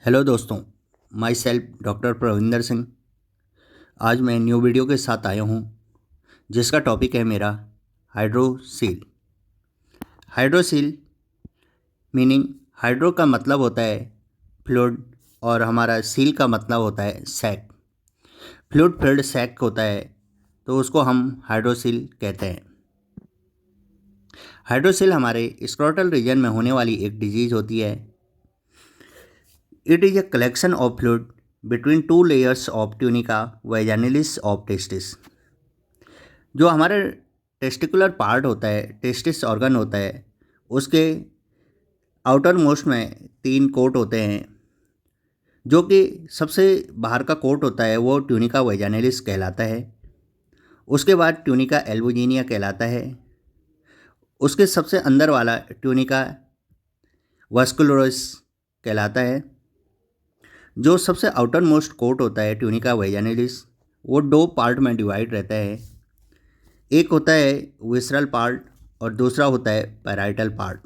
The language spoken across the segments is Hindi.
हेलो दोस्तों, my self doctor Pravinder Singh. आज मैं न्यू वीडियो के साथ आया हूँ जिसका टॉपिक है मेरा हाइड्रोसील। हाइड्रोसील मीनिंग हाइड्रो का मतलब होता है फ्लूइड और हमारा सील का मतलब होता है सैक। फ्लूइड फिल्ड सैक होता है तो उसको हम हाइड्रोसील कहते हैं। हाइड्रोसील हमारे स्क्रोटल रीजन में होने वाली एक डिजीज़ होती है। It is a collection of fluid between two layers of tunica vaginalis of testis। जो हमारे टेस्टिकुलर पार्ट होता है, टेस्टिस ऑर्गन होता है, उसके आउटर मोस्ट में 3 कोट होते हैं। जो कि सबसे बाहर का कोट होता है वो ट्यूनिका वैजानिलिस कहलाता है। उसके बाद ट्यूनिका एल्बुजिनिया कहलाता है। उसके सबसे अंदर वाला ट्यूनिका वास्कुलरिस कहलाता है। जो सबसे आउटर मोस्ट कोट होता है ट्यूनिका वैजानिलिस, वो 2 पार्ट में डिवाइड रहता है। एक होता है विसरल पार्ट और दूसरा होता है पैराइटल पार्ट।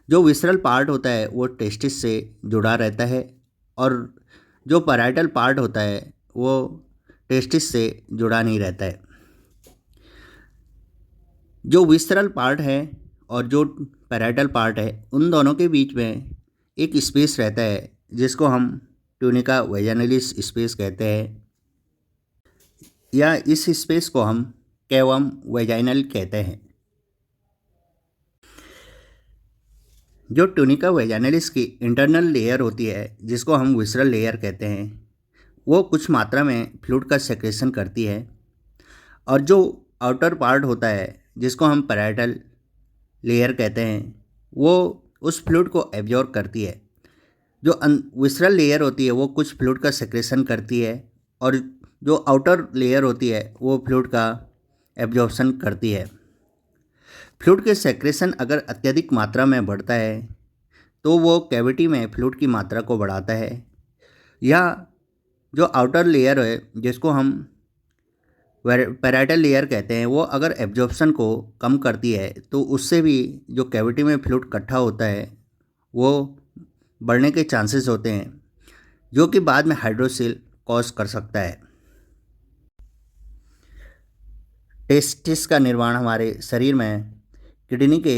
जो विसरल पार्ट होता है वो टेस्टिस से जुड़ा रहता है और जो पैराइटल पार्ट होता है वो टेस्टिस से जुड़ा नहीं रहता है। जो विसरल पार्ट है और जो पैराइटल पार्ट है, उन दोनों के बीच में एक स्पेस रहता है जिसको हम ट्यूनिका वैजानिलिस स्पेस कहते हैं, या इस स्पेस को हम कैवम वैजाइनल कहते हैं। जो ट्यूनिका वैजानिलिस की इंटरनल लेयर होती है जिसको हम विसरल लेयर कहते हैं, वो कुछ मात्रा में फ्लूइड का सेक्रेशन करती है। और जो आउटर पार्ट होता है जिसको हम पैराइटल लेयर कहते हैं, वो उस फ्लूइड को एब्जॉर्ब करती है। जो विसरल लेयर होती है वो कुछ फ्लूइड का सेक्रेशन करती है और जो आउटर लेयर होती है वो फ्लूइड का एब्जॉर्प्शन करती है। फ्लूइड के सेक्रेशन अगर अत्यधिक मात्रा में बढ़ता है तो वो कैविटी में फ्लूइड की मात्रा को बढ़ाता है, या जो आउटर लेयर है जिसको हम पैराइटल लेयर कहते हैं, वो अगर एब्जॉर्प्शन को कम करती है तो उससे भी जो कैविटी में फ्लूइड इकट्ठा होता है वो बढ़ने के चांसेस होते हैं, जो कि बाद में हाइड्रोसील कॉज कर सकता है। टेस्टिस का निर्माण हमारे शरीर में किडनी के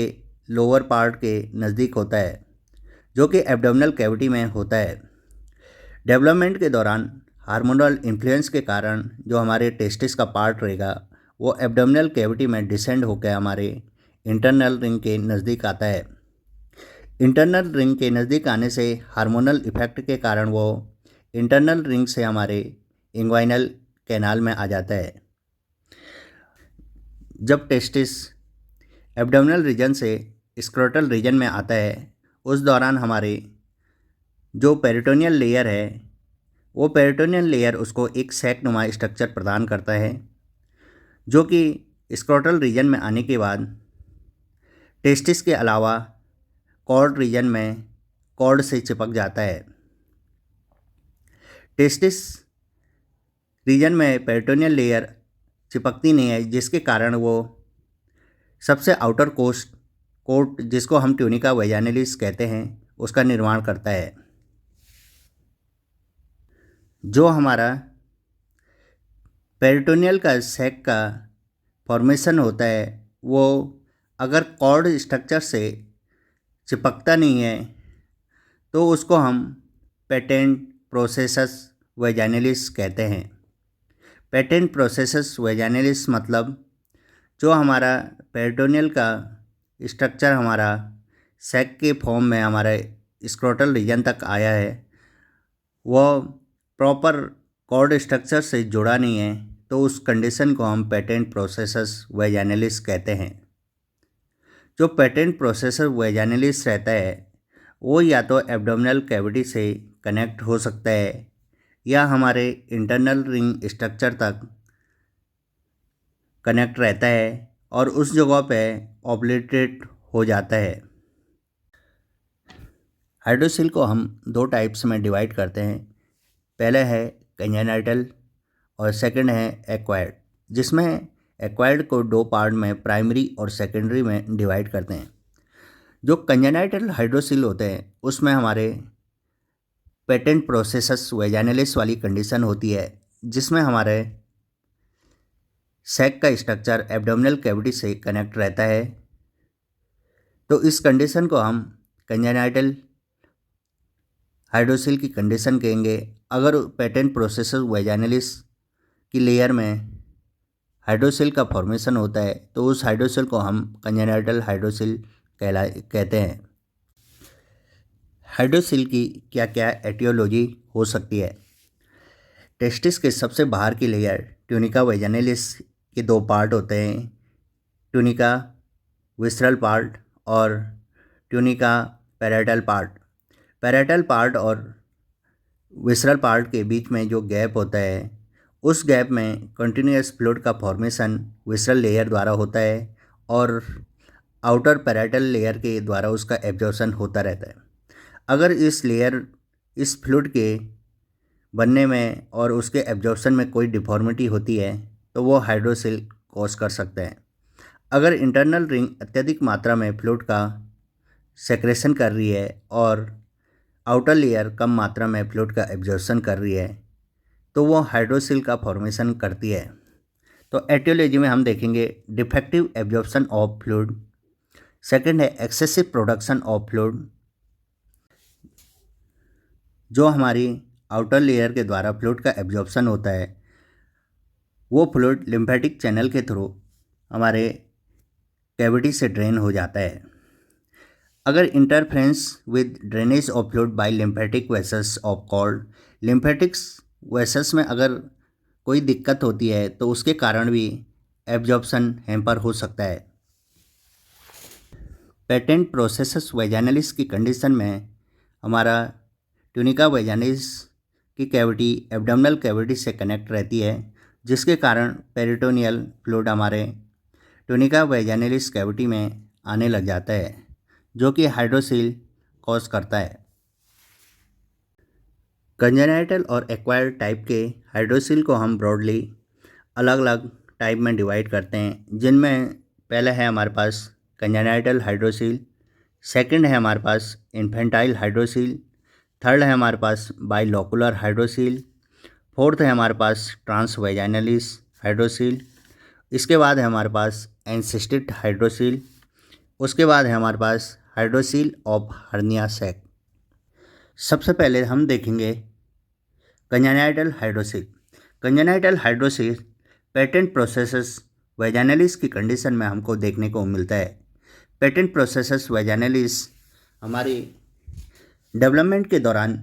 लोअर पार्ट के नज़दीक होता है, जो कि एब्डोमिनल कैविटी में होता है। डेवलपमेंट के दौरान हार्मोनल इन्फ्लुएंस के कारण जो हमारे टेस्टिस का पार्ट रहेगा वो एब्डोमिनल कैविटी में डिसेंड होकर हमारे इंटरनल रिंग के नज़दीक आता है। इंटरनल रिंग के नज़दीक आने से हार्मोनल इफेक्ट के कारण वो इंटरनल रिंग से हमारे इंग्वाइनल कैनाल में आ जाता है। जब टेस्टिस एब्डोमिनल रीजन से स्क्रोटल रीजन में आता है, उस दौरान हमारे जो पेरिटोनियल लेयर है वो पेरिटोनियल लेयर उसको एक सैक नुमा स्ट्रक्चर प्रदान करता है, जो कि स्क्रोटल रीजन में आने के बाद टेस्टिस के अलावा कॉर्ड रीजन में कॉर्ड से चिपक जाता है। टेस्टिस रीजन में पेरिटोनियल लेयर चिपकती नहीं है, जिसके कारण वो सबसे आउटर कोट जिसको हम ट्यूनिका वैजानिलिस कहते हैं उसका निर्माण करता है। जो हमारा पेरिटोनियल का सैक का फॉर्मेशन होता है वो अगर कॉर्ड स्ट्रक्चर से चिपकता नहीं है तो उसको हम पेटेंट प्रोसेसस वैजानिलिस कहते हैं। पेटेंट प्रोसेसस वैजानिलिस मतलब जो हमारा पेरिटोनियल का स्ट्रक्चर हमारा सैक के फॉर्म में हमारे स्क्रोटल रीजन तक आया है, वो प्रॉपर कॉर्ड स्ट्रक्चर से जुड़ा नहीं है, तो उस कंडीशन को हम पेटेंट प्रोसेसस वैजानिलिस कहते हैं। जो पेटेंट प्रोसेसस वैजानिलिस रहता है वो या तो एब्डोमिनल कैविटी से कनेक्ट हो सकता है या हमारे इंटरनल रिंग स्ट्रक्चर तक कनेक्ट रहता है और उस जगह पे ऑब्लिटरेट हो जाता है। हाइड्रोसील को हम 2 टाइप्स में डिवाइड करते हैं। पहला है कंजेनाइटल और सेकंड है एक्वायर्ड, जिसमें एक्वायर्ड को 2 पार्ट में प्राइमरी और सेकेंडरी में डिवाइड करते हैं। जो कंजेनाइटल हाइड्रोसील होते हैं उसमें हमारे पेटेंट प्रोसेसस वेजाइनलिस वाली कंडीशन होती है, जिसमें हमारे सैक का स्ट्रक्चर एब्डोमिनल कैविटी से कनेक्ट रहता है। तो इस कंडीशन को हम कंजेनाइटल हाइड्रोसिल की कंडीशन कहेंगे। अगर पेटेंट प्रोसेसस वेजाइनलिस की लेयर में हाइड्रोसिल का फॉर्मेशन होता है तो उस हाइड्रोसिल को हम कंजेनाइटल हाइड्रोसिल कहते हैं। हाइड्रोसिल की क्या क्या एटियोलॉजी हो सकती है? टेस्टिस के सबसे बाहर की लेयर ट्यूनिका वेजाइनलिस के दो पार्ट होते हैं, ट्यूनिका विसरल पार्ट और tunica parietal part. Parietal part और विसरल पार्ट के बीच में जो गैप होता है, उस गैप में कंटिन्यूअस फ्लूइड का फॉर्मेशन विसरल लेयर द्वारा होता है और आउटर पैराइटल लेयर के द्वारा उसका एब्जॉर्प्शन होता रहता है। अगर इस फ्लूइड के बनने में और उसके एब्जॉर्प्शन में कोई डिफॉर्मिटी होती है तो वो हाइड्रोसिल कॉज कर सकते हैं। अगर इंटरनल रिंग अत्यधिक मात्रा में फ्लूइड का सेक्रेशन कर रही है और आउटर लेयर कम मात्रा में फ्लूइड का एब्जॉर्प्शन कर रही है तो वो हाइड्रोसिल का फॉर्मेशन करती है। तो एटियोलॉजी में हम देखेंगे defective absorption of fluid, second है एक्सेसिव प्रोडक्शन ऑफ फ्लूइड। जो हमारी आउटर लेयर के द्वारा फ्लूइड का एब्जॉर्प्शन होता है वो फ्लूइड लिम्फेटिक चैनल के थ्रू हमारे कैविटी से ड्रेन हो जाता है। अगर interference with drainage of fluid by lymphatic vessels of called, lymphatics vessels में अगर कोई दिक्कत होती है तो उसके कारण भी एब्जॉर्प्शन हैम्पर हो सकता है। पेटेंट प्रोसेसस वेजाइनलिस की कंडीशन में हमारा ट्यूनिका वेजाइनलिस की कैविटी एब्डोमिनल कैविटी से कनेक्ट रहती है, जिसके कारण पेरिटोनियल फ्लूइड हमारे ट्यूनिका वेजाइनलिस कैविटी में आने लग जाता है, जो कि हाइड्रोसिल कॉज करता है। कंजेनाइटल और एक्वायर्ड टाइप के हाइड्रोसिल को हम ब्रॉडली अलग अलग टाइप में डिवाइड करते हैं, जिनमें पहला है हमारे पास कंजेनाइटल हाइड्रोसिल, सेकंड है हमारे पास इन्फेंटाइल हाइड्रोसिल, थर्ड है हमारे पास बाइलोकुलर हाइड्रोसिल, फोर्थ है हमारे पास ट्रांसवेजाइनलिस हाइड्रोसिल, इसके बाद है हमारे पास एंसिस्टिड हाइड्रोसिल, उसके बाद है हमारे पास हाइड्रोसिल ऑफ हर्निया सैक। सबसे पहले हम देखेंगे congenital hydrocele. Congenital hydrocele patent processus vaginalis की कंडीशन में हमको देखने को मिलता है। पेटेंट प्रोसेसस वेजाइनलिस हमारी डेवलपमेंट के दौरान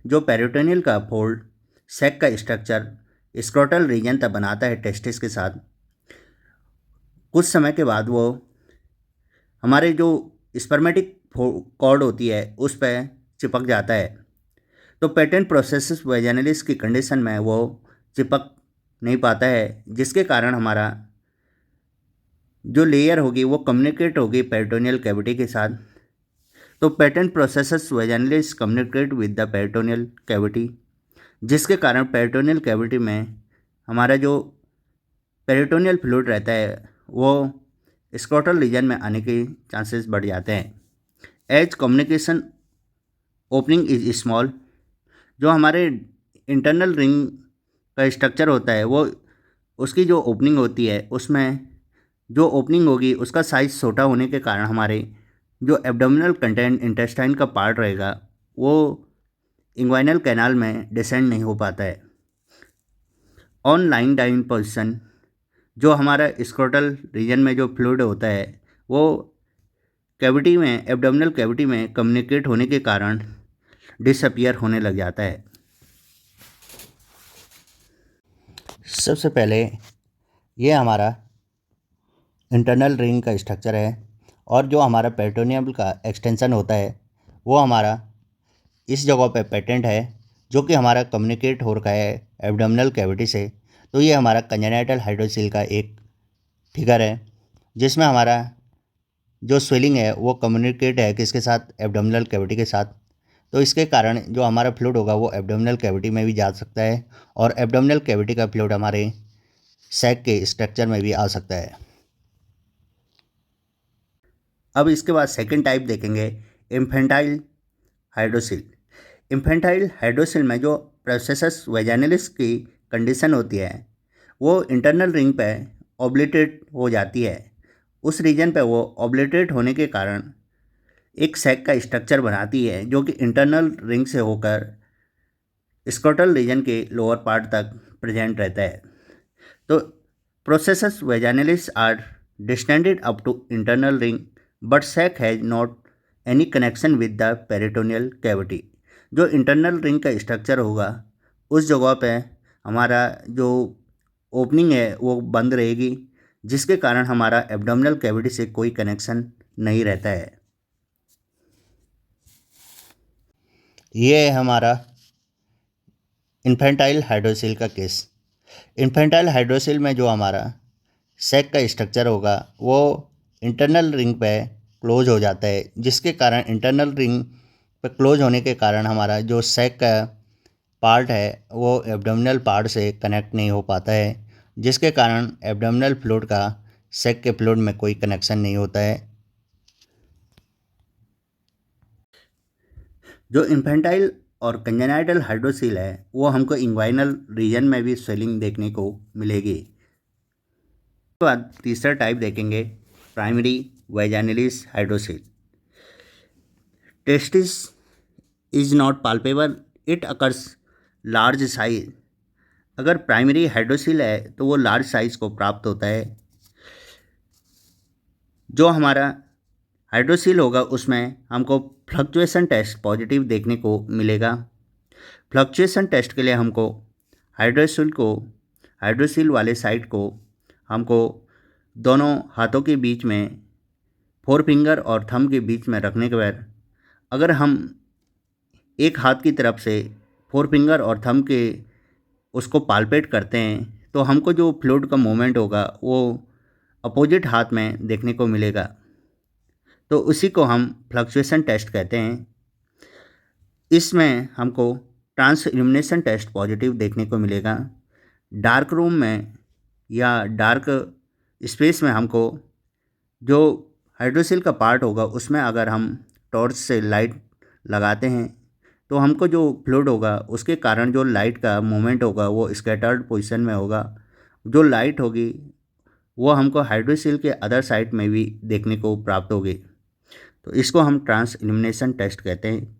जो पेरिटोनियल का फोल्ड सैक का स्ट्रक्चर स्क्रोटल रीजन तक बनाता है टेस्टिस के साथ, कुछ समय के बाद वो हमारे जो स्पर्मेटिक कॉर्ड होती है उस पर चिपक जाता है। तो पेटेंट प्रोसेसस वेजाइनलिस की कंडीशन में वो चिपक नहीं पाता है, जिसके कारण हमारा जो लेयर होगी वो कम्युनिकेट होगी पेरिटोनियल कैविटी के साथ। तो patent processus vaginalis communicate with the peritoneal cavity, जिसके कारण पेरिटोनियल कैविटी में हमारा जो पेरिटोनियल फ्लूइड रहता है वो स्क्रोटल रीजन में आने के चांसेस बढ़ जाते हैं। As communication opening is small, जो हमारे इंटरनल रिंग का स्ट्रक्चर होता है वो उसकी जो ओपनिंग होती है उसमें जो ओपनिंग होगी उसका साइज़ छोटा होने के कारण हमारे जो एब्डोमिनल कंटेंट इंटेस्टाइन का पार्ट रहेगा वो इंग्वाइनल कैनाल में डिसेंड नहीं हो पाता है। ऑन लाइन डाउन पोजिशन, जो हमारा स्क्रोटल रीजन में जो फ्लूइड होता है वो कैविटी में एब्डोमिनल कैविटी में कम्युनिकेट होने के कारण डिसअपियर होने लग जाता है। सबसे पहले ये हमारा इंटरनल रिंग का स्ट्रक्चर है और जो हमारा पेरिटोनियम का एक्सटेंशन होता है वो हमारा इस जगह पे पेटेंट है, जो कि हमारा कम्युनिकेट हो रखा है एब्डोमिनल कैविटी से। तो ये हमारा कंजेनाइटल हाइड्रोसिल का एक फिगर है, जिसमें हमारा जो स्वेलिंग है वो कम्युनिकेट है किसके साथ, एब्डोमिनल कैविटी के साथ। तो इसके कारण जो हमारा फ्लूइड होगा वो एब्डोमिनल कैविटी में भी जा सकता है और एब्डोमिनल कैविटी का फ्लूइड हमारे सैक के स्ट्रक्चर में भी आ सकता है। अब इसके बाद सेकंड टाइप देखेंगे इन्फेंटाइल हाइड्रोसिल। इन्फेंटाइल हाइड्रोसिल में जो प्रोसेसस वेजाइनलिस की कंडीशन होती है वो इंटरनल रिंग पे ऑब्लिटेट हो जाती है। उस रीजन पे वो ऑब्लिटेट होने के कारण एक सैक का स्ट्रक्चर बनाती है जो कि इंटरनल रिंग से होकर स्क्रोटल रीजन के लोअर पार्ट तक प्रेजेंट रहता है। तो processus vaginalis are distended up to internal ring but sac has not any connection with the peritoneal cavity. जो इंटरनल रिंग का स्ट्रक्चर होगा उस जगह पे हमारा जो ओपनिंग है वो बंद रहेगी, जिसके कारण हमारा एब्डोमिनल कैविटी से कोई कनेक्शन नहीं रहता है। ये है हमारा इन्फेंटाइल हाइड्रोसिल का केस। इन्फेंटाइल हाइड्रोसिल में जो हमारा सैक का स्ट्रक्चर होगा वो इंटरनल रिंग पे क्लोज हो जाता है, जिसके कारण इंटरनल रिंग पे क्लोज होने के कारण हमारा जो सैक का पार्ट है वो एब्डोमिनल पार्ट से कनेक्ट नहीं हो पाता है, जिसके कारण एब्डोमिनल फ्लूइड का सैक के फ्लूइड में कोई कनेक्शन नहीं होता है। जो इन्फेंटाइल और कंजेनाइटल हाइड्रोसिल है वो हमको इंग्वाइनल रीजन में भी स्वेलिंग देखने को मिलेगी। उसके बाद तीसरा टाइप देखेंगे primary vaginalis hydrocele. Testis is not palpable, it occurs large size. अगर प्राइमरी हाइड्रोसिल है तो वो लार्ज साइज को प्राप्त होता है। जो हमारा हाइड्रोसिल होगा उसमें हमको फ्लक्चुएशन टेस्ट पॉजिटिव देखने को मिलेगा। फ्लक्चुएशन टेस्ट के लिए हमको हाइड्रोसिल वाले साइड को हमको दोनों हाथों के बीच में फोर फिंगर और थंब के बीच में रखने के बाद अगर हम एक हाथ की तरफ से फोर फिंगर और थंब के उसको पाल्पेट करते हैं तो हमको जो फ्लूइड का मूवमेंट होगा वो अपोजिट हाथ में देखने को मिलेगा। तो उसी को हम फ्लक्चुएशन टेस्ट कहते हैं। इसमें हमको ट्रांस इल्यूमिनेशन टेस्ट पॉजिटिव देखने को मिलेगा। डार्क रूम में या डार्क स्पेस में हमको जो हाइड्रोसिल का पार्ट होगा उसमें अगर हम टॉर्च से लाइट लगाते हैं तो हमको जो फ्लूइड होगा उसके कारण जो लाइट का मूवमेंट होगा वो स्कैटर्ड पोजीशन में होगा। जो लाइट होगी वो हमको हाइड्रोसिल के अदर साइड में भी देखने को प्राप्त होगी। तो इसको हम ट्रांस इल्यूमिनेशन टेस्ट कहते हैं।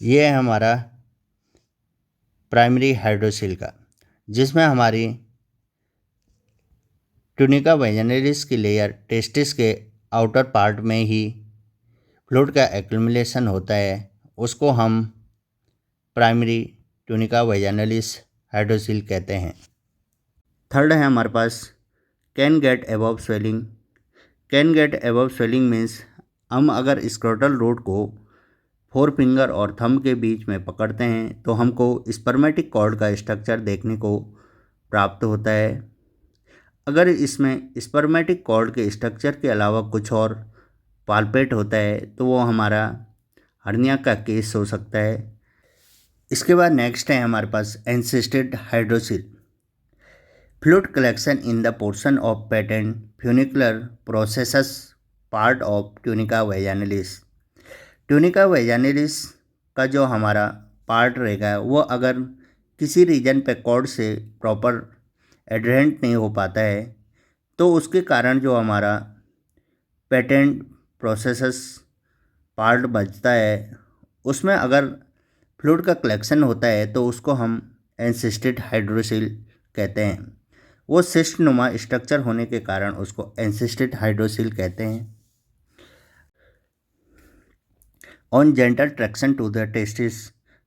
ये है हमारा प्राइमरी हाइड्रोसिल का, जिसमें हमारी ट्यूनिका वेजाइनलिस की लेयर टेस्टिस के आउटर पार्ट में ही फ्लूइड का एक्युमुलेशन होता है, उसको हम प्राइमरी ट्यूनिका वेजाइनलिस हाइड्रोसिल कहते हैं। थर्ड है हमारे पास can get above swelling. Can get above swelling means हम अगर स्क्रोटल रूट को फोर फिंगर और थंब के बीच में पकड़ते हैं तो हमको स्पर्मेटिक कॉर्ड का स्ट्रक्चर देखने को प्राप्त होता है। अगर इसमें स्पर्मेटिक कॉर्ड के स्ट्रक्चर के अलावा कुछ और पाल्पेट होता है तो वो हमारा हर्निया का केस हो सकता है। इसके बाद नेक्स्ट है हमारे पास encysted hydrocele. Fluid collection in the portion of patent funicular processus part of tunica vaginalis. Tunica vaginalis का जो हमारा पार्ट रहेगा वो अगर किसी रीजन पे कॉर्ड से प्रॉपर एडहेरेंट नहीं हो पाता है तो उसके कारण जो हमारा पेटेंट प्रोसेसस पार्ट बचता है उसमें अगर फ्लूइड का कलेक्शन होता है तो उसको हम एंसिस्टेड हाइड्रोसिल कहते हैं। वो सिस्ट नुमा स्ट्रक्चर होने के कारण उसको एंसिस्टेड हाइड्रोसिल कहते हैं। On gentle traction to the testis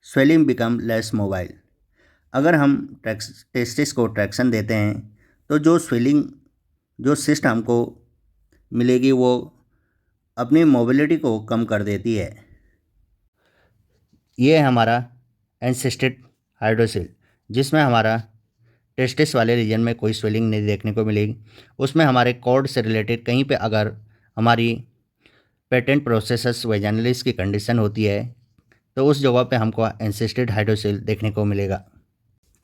swelling become less mobile. अगर हम टेस्टिस को ट्रैक्शन देते हैं तो जो स्वेलिंग जो सिस्ट हमको मिलेगी वो अपनी मोबिलिटी को कम कर देती है। ये हमारा एंसिस्टेड हाइड्रोसिल, जिसमें हमारा टेस्टिस वाले रीजन में कोई स्वेलिंग नहीं देखने को मिलेगी। उसमें हमारे कॉर्ड से रिलेटेड कहीं पे अगर हमारी पेटेंट प्रोसेसस वेजाइनलिस की कंडीशन होती है तो उस जगह पे हमको एंसिस्टेड हाइड्रोसिल देखने को मिलेगा।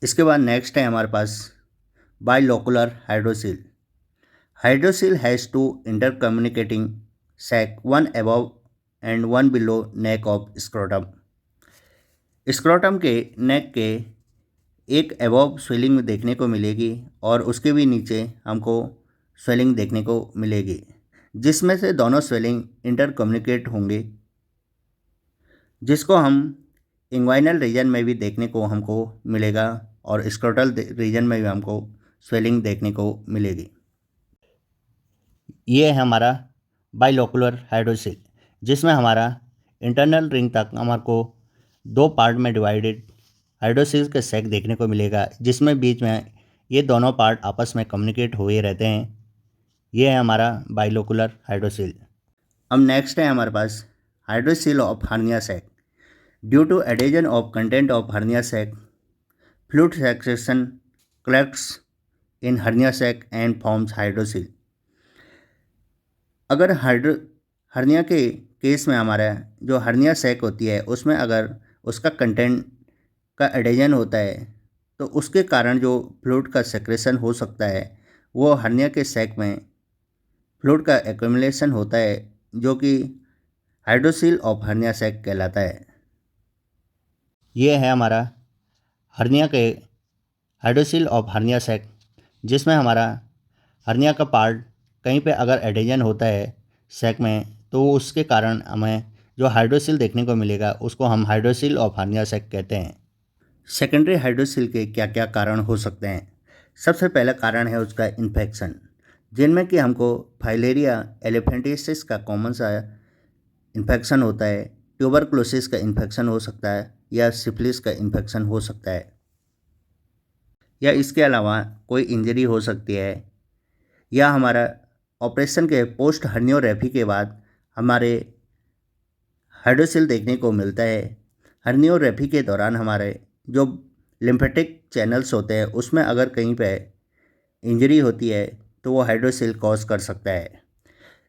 इसके बाद नेक्स्ट है हमारे पास bilocular hydrocele. Hydrocele has two intercommunicating sac, one above and one below neck of scrotum. Scrotum के नेक के एक एबॉव स्वेलिंग देखने को मिलेगी और उसके भी नीचे हमको स्वेलिंग देखने को मिलेगी, जिसमें से दोनों स्वेलिंग इंटर कम्युनिकेट होंगे, जिसको हम इंग्वाइनल रीजन में भी देखने को हमको मिलेगा और स्क्रोटल रीजन में भी हमको स्वेलिंग देखने को मिलेगी। ये है हमारा बाइलोकुलर हाइड्रोसिल, जिसमें हमारा इंटरनल रिंग तक हमारे को दो पार्ट में डिवाइडेड हाइड्रोसिल के सेक देखने को मिलेगा, जिसमें बीच में ये दोनों पार्ट आपस में कम्युनिकेट हुए रहते हैं। ये है हमारा बाइलोकुलर हाइड्रोसिल। अब नेक्स्ट है हमारे पास hydrocele of hernia sac. Due to adhesion of content of hernia sac, fluid secretion collects in hernia sac and forms hydrocele. अगर हर्निया के केस में हमारा जो हर्निया सैक होती है उसमें अगर उसका कंटेंट का एडेजन होता है तो उसके कारण जो फ्लूइड का सेक्रेशन हो सकता है वो हर्निया के सैक में फ्लूइड का एक्यूमुलेशन होता है, जो कि हाइड्रोसिल ऑफ हर्निया सैक कहलाता है। ये है हमारा हर्निया के हाइड्रोसिल ऑफ हर्निया सैक, जिसमें हमारा हर्निया का पार्ट कहीं पे अगर एडेजन होता है सैक में तो उसके कारण हमें जो हाइड्रोसिल देखने को मिलेगा उसको हम हाइड्रोसिल ऑफ हर्निया सैक कहते हैं। सेकेंडरी हाइड्रोसिल के क्या क्या कारण हो सकते हैं? सबसे पहला कारण है उसका इन्फेक्शन, जिनमें कि हमको फाइलेरिया एलिफेंटियासिस का कॉमन सा इन्फेक्शन होता है, ट्यूबरक्लोसिस का इन्फेक्शन हो सकता है या सिफिलिस का इन्फेक्शन हो सकता है, या इसके अलावा कोई इंजरी हो सकती है, या हमारा ऑपरेशन के पोस्ट हर्नियोरेफी के बाद हमारे हाइड्रोसिल देखने को मिलता है। हर्नियोरेफी के दौरान हमारे जो लिम्फेटिक चैनल्स होते हैं उसमें अगर कहीं पे इंजरी होती है तो वो हाइड्रोसिल कॉज कर सकता है,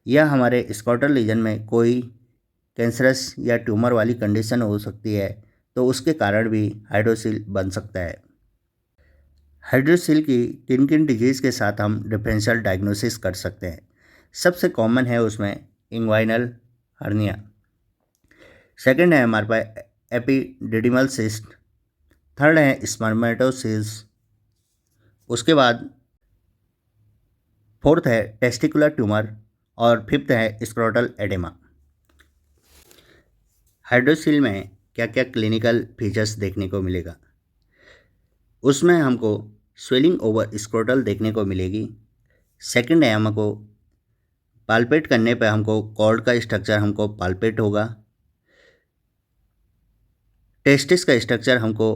या हमारे स्कॉटल रीजन में कोई कैंसरस या ट्यूमर वाली कंडीशन हो सकती है तो उसके कारण भी हाइड्रोसिल बन सकता है। हाइड्रोसिल की किन किन डिजीज़ के साथ हम डिफरेंशियल डायग्नोसिस कर सकते हैं? सबसे कॉमन है उसमें इंग्वाइनल हर्निया। सेकंड है हमारे पास एपिडिडिमल सिस्ट। थर्ड है स्पर्मेटोसिस। उसके बाद फोर्थ है टेस्टिकुलर ट्यूमर और फिफ्थ है स्क्रोटल एडेमा। हाइड्रोसिल में क्या क्या क्लिनिकल फीचर्स देखने को मिलेगा? उसमें हमको स्वेलिंग ओवर स्क्रोटल देखने को मिलेगी। सेकंड है हमको पाल्पेट करने पे हमको कॉर्ड का स्ट्रक्चर हमको पाल्पेट होगा। टेस्टिस का स्ट्रक्चर हमको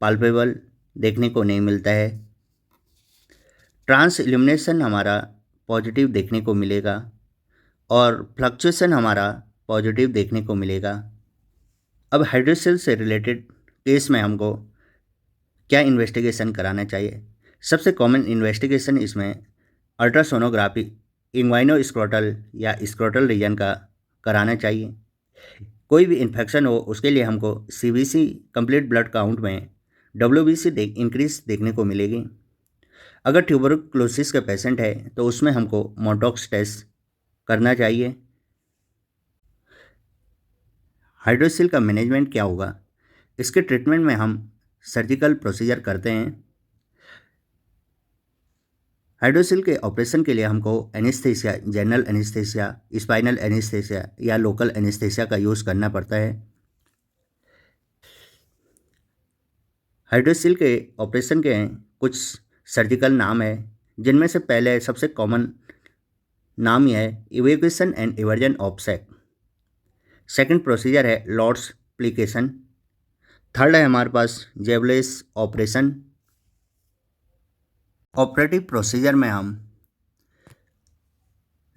पाल्पेबल देखने को नहीं मिलता है। ट्रांस इल्यूमिनेशन हमारा पॉजिटिव देखने को मिलेगा और फ्लक्चुएशन हमारा पॉजिटिव देखने को मिलेगा। अब हाइड्रोसिल से रिलेटेड केस में हमको क्या इन्वेस्टिगेशन कराना चाहिए? सबसे कॉमन इन्वेस्टिगेशन इसमें अल्ट्रासोनोग्राफी इन्वाइनोस्क्रोटल या स्क्रोटल रीजन का कराना चाहिए। कोई भी इन्फेक्शन हो उसके लिए हमको सीबीसी कंप्लीट ब्लड काउंट में डब्ल्यूबीसी इंक्रीज देखने को मिलेगी। अगर ट्यूबरक्लोसिस का पेशेंट है तो उसमें हमको मोटॉक्स टेस्ट करना चाहिए। हाइड्रोसिल का मैनेजमेंट क्या होगा? इसके ट्रीटमेंट में हम सर्जिकल प्रोसीजर करते हैं। हाइड्रोसिल के ऑपरेशन के लिए हमको anaesthesia, general anaesthesia, spinal anaesthesia या लोकल एनेस्थीसिया का यूज़ करना पड़ता है। हाइड्रोसिल के ऑपरेशन के कुछ सर्जिकल नाम है, जिनमें से पहले सबसे कॉमन नाम यह है evacuation and eversion of sac. Second procedure है लॉर्ड्स प्लिकेशन। थर्ड है हमारे पास जेबलेस ऑपरेशन। ऑपरेटिव प्रोसीजर में हम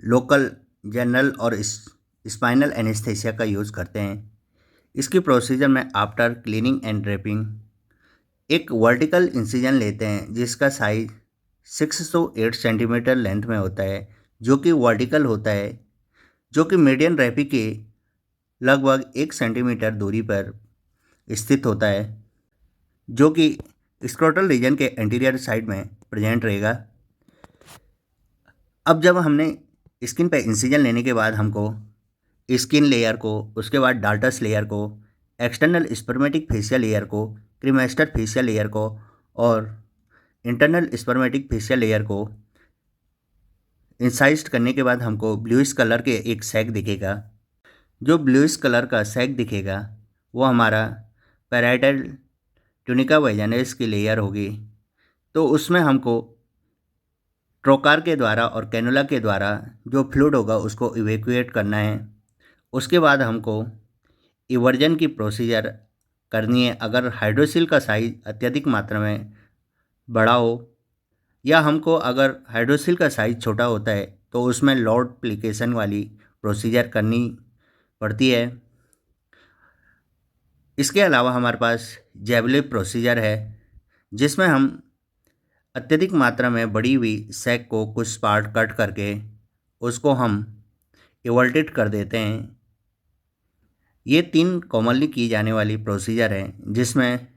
लोकल, जनरल और स्पाइनल एनेस्थीसिया का यूज़ करते हैं। इसकी प्रोसीजर में आफ्टर क्लीनिंग एंड ड्रेपिंग एक वर्टिकल इंसिजन लेते हैं जिसका साइज 6 to 8 सेंटीमीटर लेंथ में होता है, जो कि वर्टिकल होता है, जो कि मीडियन रैपी के लगभग 1 सेंटीमीटर दूरी पर स्थित होता है, जो कि स्क्रोटल रीजन के एंटीरियर साइड में प्रेजेंट रहेगा। अब जब हमने स्किन पे इंसिजन लेने के बाद हमको स्किन लेयर को, उसके बाद डार्टस लेयर को एक्सटर्नल स्पर्मेटिक फेशियल लेयर को, क्रीमास्टर फेशियल लेयर को और इंटरनल स्पर्मेटिक फेशियल लेयर को इंसाइज्ड करने के बाद हमको ब्लूइश कलर के एक सैक दिखेगा। जो ब्लूइश कलर का सैक दिखेगा वो हमारा पैराइटल ट्यूनिका वैजानिलिस की लेयर होगी। तो उसमें हमको ट्रोकार के द्वारा और कैनुला के द्वारा जो फ्लूइड होगा उसको इवैक्यूएट करना है। उसके बाद हमको इवर्जन की प्रोसीजर करनी है। अगर हाइड्रोसिल का साइज अत्यधिक मात्रा में बड़ा हो या हमको अगर हाइड्रोसिल का साइज छोटा होता है तो उसमें लॉर्ड एप्लीकेशन वाली प्रोसीजर करनी पड़ती है। इसके अलावा हमारे पास जैवलिन प्रोसीजर है जिसमें हम अत्यधिक मात्रा में बढ़ी हुई सैक को कुछ पार्ट कट करके उसको हम इवल्टेट कर देते हैं। ये 3 कॉमनली की जाने वाली प्रोसीजर हैं जिसमें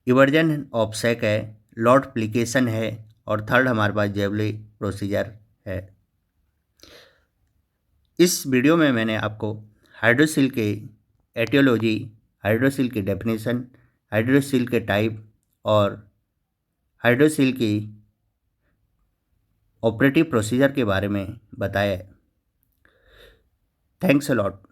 इवर्जन ऑफ सैक है, लॉट एप्लीकेशन है और थर्ड हमारे पास जैवलिन प्रोसीजर है। इस वीडियो में मैंने आपको हाइड्रोसिल के एटियोलॉजी, हाइड्रोसिल की डेफिनेशन, हाइड्रोसिल के टाइप और हाइड्रोसिल की ऑपरेटिव प्रोसीजर के बारे में बताया है। Thanks a lot.